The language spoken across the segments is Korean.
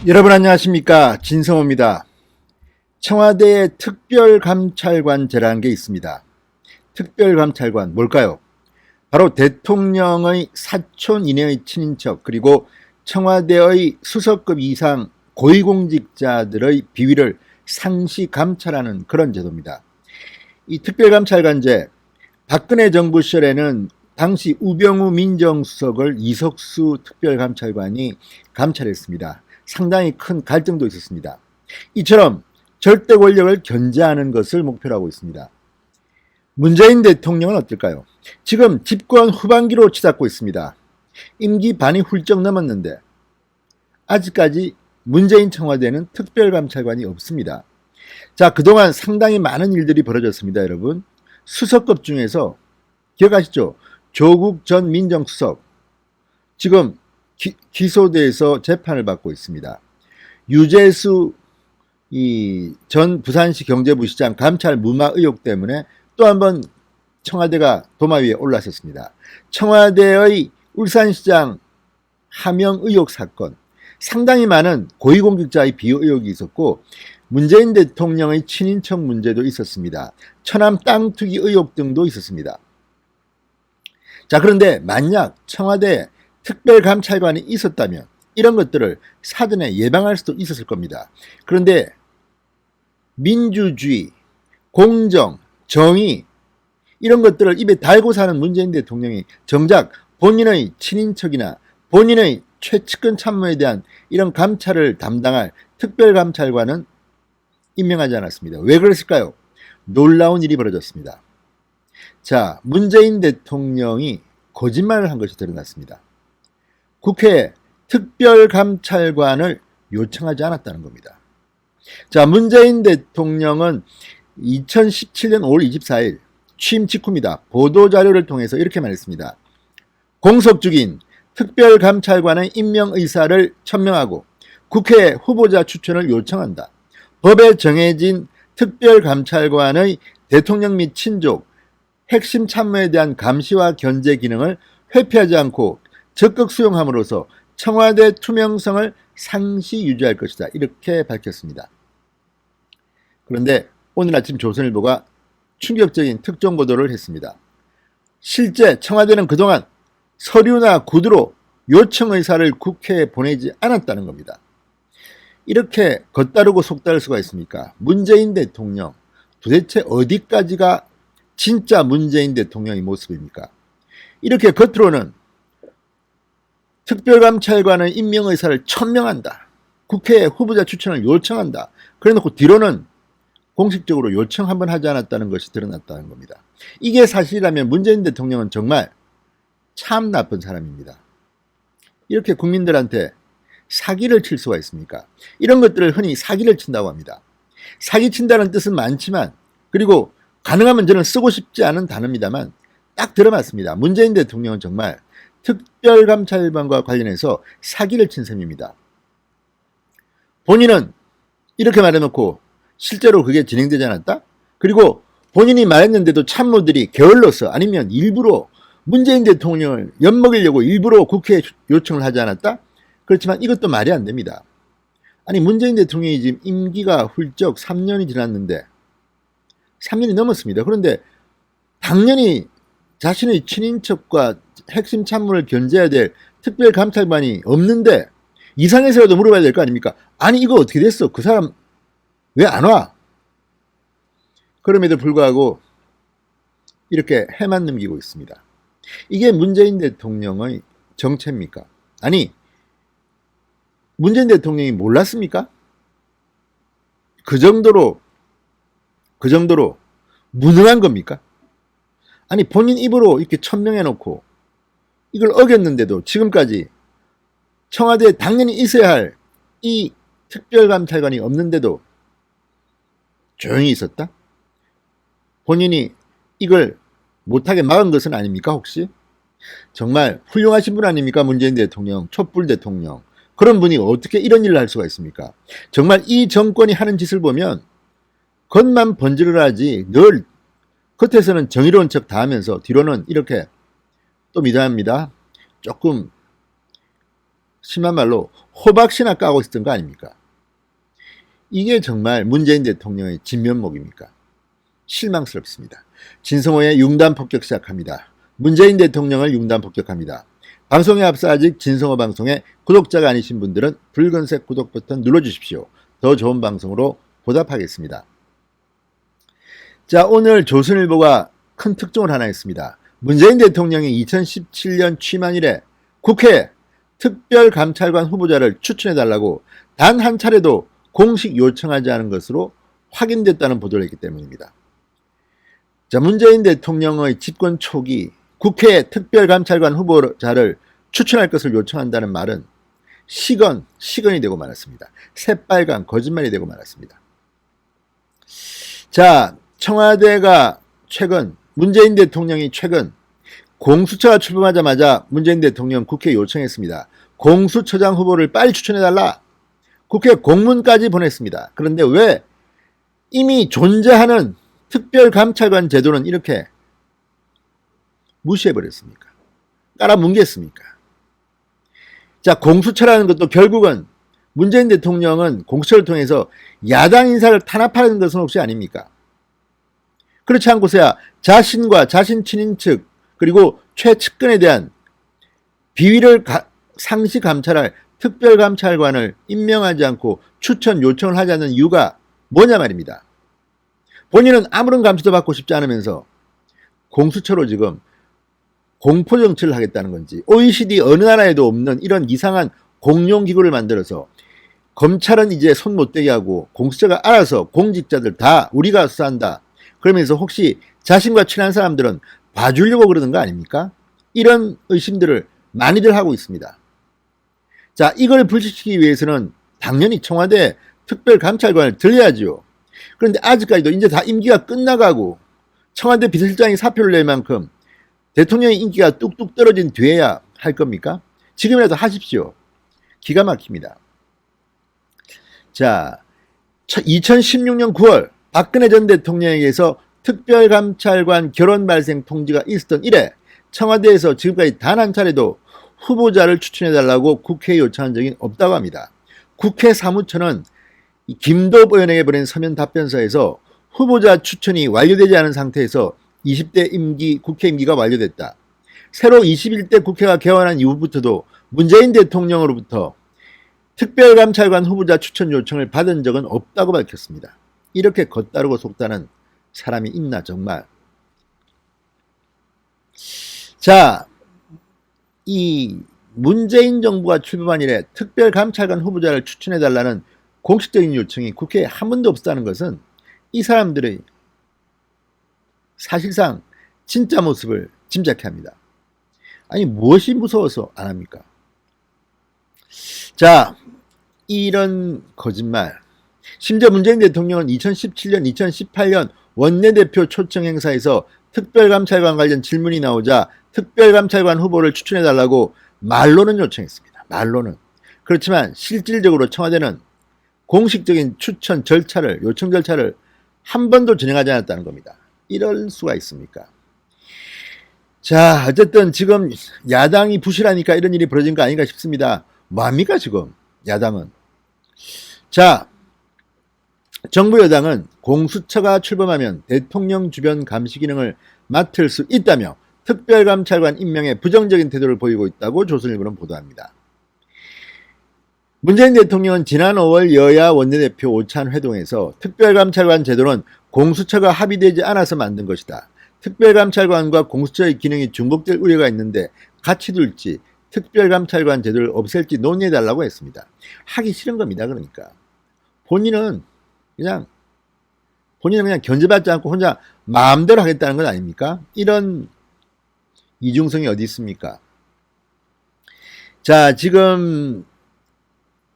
여러분 안녕하십니까, 진성호입니다. 청와대에 특별감찰관제라는 게 있습니다. 특별감찰관 뭘까요? 바로 대통령의 사촌 이내의 친인척, 그리고 청와대의 수석급 이상 고위공직자들의 비위를 상시 감찰하는 그런 제도입니다. 이 특별감찰관제, 박근혜 정부 시절에는 당시 우병우 민정수석을 이석수 특별감찰관이 감찰했습니다. 상당히 큰 갈등도 있었습니다. 이처럼 절대 권력을 견제하는 것을 목표로 하고 있습니다. 문재인 대통령은 어떨까요? 지금 집권 후반기로 치닫고 있습니다. 임기 반이 훌쩍 넘었는데 아직까지 문재인 청와대는 특별감찰관이 없습니다. 자, 그동안 상당히 많은 일들이 벌어졌습니다, 여러분. 수석급 중에서 기억하시죠? 조국 전 민정수석 지금 기소돼서 재판을 받고 있습니다. 유재수 전 부산시 경제부시장 감찰 무마 의혹 때문에 또 한 번 청와대가 도마 위에 올랐었습니다. 청와대의 울산시장 하명 의혹 사건, 상당히 많은 고위공직자의 비호 의혹이 있었고 문재인 대통령의 친인척 문제도 있었습니다. 천안 땅 투기 의혹 등도 있었습니다. 자, 그런데 만약 청와대에 특별감찰관이 있었다면 이런 것들을 사전에 예방할 수도 있었을 겁니다. 그런데 민주주의, 공정, 정의 이런 것들을 입에 달고 사는 문재인 대통령이 정작 본인의 친인척이나 본인의 최측근 참모에 대한 이런 감찰을 담당할 특별감찰관은 임명하지 않았습니다. 왜 그랬을까요? 놀라운 일이 벌어졌습니다. 자, 문재인 대통령이 거짓말을 한 것이 드러났습니다. 국회에 특별감찰관을 요청하지 않았다는 겁니다. 자, 문재인 대통령은 2017년 5월 24일 취임 직후입니다. 보도자료를 통해서 이렇게 말했습니다. 공석 중인 특별감찰관의 임명 의사를 천명하고 국회에 후보자 추천을 요청한다. 법에 정해진 특별감찰관의 대통령 및 친족, 핵심 참모에 대한 감시와 견제 기능을 회피하지 않고 적극 수용함으로써 청와대 투명성을 상시 유지할 것이다. 이렇게 밝혔습니다. 그런데 오늘 아침 조선일보가 충격적인 특종 보도를 했습니다. 실제 청와대는 그동안 서류나 구두로 요청 의사를 국회에 보내지 않았다는 겁니다. 이렇게 겉다르고 속다를 수가 있습니까? 문재인 대통령 도대체 어디까지가 진짜 문재인 대통령의 모습입니까? 이렇게 겉으로는 특별감찰관의 임명 의사를 천명한다. 국회에 후보자 추천을 요청한다. 그래놓고 뒤로는 공식적으로 요청 한번 하지 않았다는 것이 드러났다는 겁니다. 이게 사실이라면 문재인 대통령은 정말 참 나쁜 사람입니다. 이렇게 국민들한테 사기를 칠 수가 있습니까? 이런 것들을 흔히 사기를 친다고 합니다. 사기친다는 뜻은 많지만, 그리고 가능하면 저는 쓰고 싶지 않은 단어입니다만 딱 들어맞습니다. 문재인 대통령은 정말 특별감찰관과 관련해서 사기를 친 셈입니다. 본인은 이렇게 말해놓고 실제로 그게 진행되지 않았다? 그리고 본인이 말했는데도 참모들이 게을러서 아니면 일부러 문재인 대통령을 엿먹이려고 일부러 국회에 요청을 하지 않았다? 그렇지만 이것도 말이 안 됩니다. 아니, 문재인 대통령이 지금 임기가 훌쩍 3년이 지났는데 3년이 넘었습니다. 그런데 당연히 자신의 친인척과 핵심 참모를 견제해야 될 특별감찰관이 없는데 이상해서라도 물어봐야 될 거 아닙니까? 아니, 이거 어떻게 됐어? 그 사람 왜 안 와? 그럼에도 불구하고 이렇게 해만 넘기고 있습니다. 이게 문재인 대통령의 정체입니까? 아니, 문재인 대통령이 몰랐습니까? 그 정도로 무능한 겁니까? 아니, 본인 입으로 이렇게 천명해놓고 이걸 어겼는데도 지금까지 청와대에 당연히 있어야 할 이 특별감찰관이 없는데도 조용히 있었다? 본인이 이걸 못하게 막은 것은 아닙니까, 혹시? 정말 훌륭하신 분 아닙니까, 문재인 대통령, 촛불 대통령. 그런 분이 어떻게 이런 일을 할 수가 있습니까? 정말 이 정권이 하는 짓을 보면 겉만 번지르르하지 늘 겉에서는 정의로운 척 다 하면서 뒤로는 이렇게 또 미안합니다. 조금 심한 말로 호박씨나 까고 있었던 거 아닙니까? 이게 정말 문재인 대통령의 진면목입니까? 실망스럽습니다. 진성호의 융단 폭격 시작합니다. 문재인 대통령을 융단 폭격합니다. 방송에 앞서 아직 진성호 방송에 구독자가 아니신 분들은 붉은색 구독 버튼 눌러주십시오. 더 좋은 방송으로 보답하겠습니다. 자, 오늘 조선일보가 큰 특종을 하나 했습니다. 문재인 대통령이 2017년 취임한 이래 국회에 특별감찰관 후보자를 추천해달라고 단 한 차례도 공식 요청하지 않은 것으로 확인됐다는 보도를 했기 때문입니다. 자, 문재인 대통령의 집권 초기 국회 특별감찰관 후보자를 추천할 것을 요청한다는 말은 시건이 되고 말았습니다. 새빨간 거짓말이 되고 말았습니다. 자, 청와대가 문재인 대통령이 최근 공수처가 출범하자마자 문재인 대통령 국회에 요청했습니다. 공수처장 후보를 빨리 추천해달라. 국회 공문까지 보냈습니다. 그런데 왜 이미 존재하는 특별감찰관 제도는 이렇게 무시해버렸습니까? 깔아뭉갰습니까? 자, 공수처라는 것도 결국은 문재인 대통령은 공수처를 통해서 야당 인사를 탄압하는 것은 혹시 아닙니까? 그렇지 않고서야 자신과 자신 친인측 그리고 최측근에 대한 비위를 상시 감찰할 특별감찰관을 임명하지 않고 추천 요청을 하지 않는 이유가 뭐냐 말입니다. 본인은 아무런 감시도 받고 싶지 않으면서 공수처로 지금 공포정치를 하겠다는 건지 OECD 어느 나라에도 없는 이런 이상한 공룡기구를 만들어서 검찰은 이제 손 못 대게 하고 공수처가 알아서 공직자들 다 우리가 수사한다. 그러면서 혹시 자신과 친한 사람들은 봐주려고 그러는 거 아닙니까? 이런 의심들을 많이들 하고 있습니다. 자, 이걸 불식시키기 위해서는 당연히 청와대 특별감찰관을 들여야지요. 그런데 아직까지도 이제 다 임기가 끝나가고 청와대 비서실장이 사표를 낼 만큼 대통령의 인기가 뚝뚝 떨어진 뒤에야 할 겁니까? 지금이라도 하십시오. 기가 막힙니다. 자, 2016년 9월 박근혜 전 대통령에게서 특별감찰관 결혼 발생 통지가 있었던 이래 청와대에서 지금까지 단 한 차례도 후보자를 추천해달라고 국회에 요청한 적이 없다고 합니다. 국회 사무처는 김도읍 의원에게 보낸 서면 답변서에서 후보자 추천이 완료되지 않은 상태에서 20대 국회 임기가 완료됐다. 새로 21대 국회가 개원한 이후부터도 문재인 대통령으로부터 특별감찰관 후보자 추천 요청을 받은 적은 없다고 밝혔습니다. 이렇게 겉다르고 속다른 사람이 있나 정말. 자, 이 문재인 정부가 출범한 이래 특별감찰관 후보자를 추천해달라는 공식적인 요청이 국회에 한 번도 없었다는 것은 이 사람들의 사실상 진짜 모습을 짐작케 합니다. 아니, 무엇이 무서워서 안 합니까? 자, 이런 거짓말. 심지어 문재인 대통령은 2017년, 2018년 원내대표 초청 행사에서 특별감찰관 관련 질문이 나오자 특별감찰관 후보를 추천해달라고 말로는 요청했습니다. 말로는. 그렇지만 실질적으로 청와대는 공식적인 추천 절차를, 요청 절차를 한 번도 진행하지 않았다는 겁니다. 이럴 수가 있습니까? 자, 어쨌든 지금 야당이 부실하니까 이런 일이 벌어진 거 아닌가 싶습니다. 뭐합니까 지금 야당은? 자, 정부 여당은 공수처가 출범하면 대통령 주변 감시 기능을 맡을 수 있다며 특별감찰관 임명에 부정적인 태도를 보이고 있다고 조선일보는 보도합니다. 문재인 대통령은 지난 5월 여야 원내대표 오찬 회동에서 특별감찰관 제도는 공수처가 합의되지 않아서 만든 것이다. 특별감찰관과 공수처의 기능이 중복될 우려가 있는데 같이 둘지 특별감찰관 제도를 없앨지 논의해달라고 했습니다. 하기 싫은 겁니다. 그러니까 본인은 그냥 견제받지 않고 혼자 마음대로 하겠다는 건 아닙니까? 이런 이중성이 어디 있습니까? 자, 지금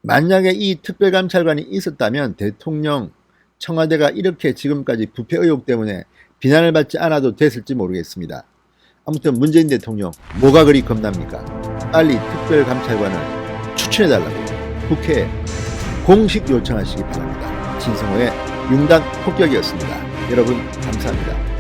만약에 이 특별감찰관이 있었다면 대통령, 청와대가 이렇게 지금까지 부패 의혹 때문에 비난을 받지 않아도 됐을지 모르겠습니다. 아무튼 문재인 대통령 뭐가 그리 겁납니까? 빨리 특별감찰관을 추천해달라고 국회에 공식 요청하시기 바랍니다. 진성호의 융단 폭격이었습니다. 여러분 감사합니다.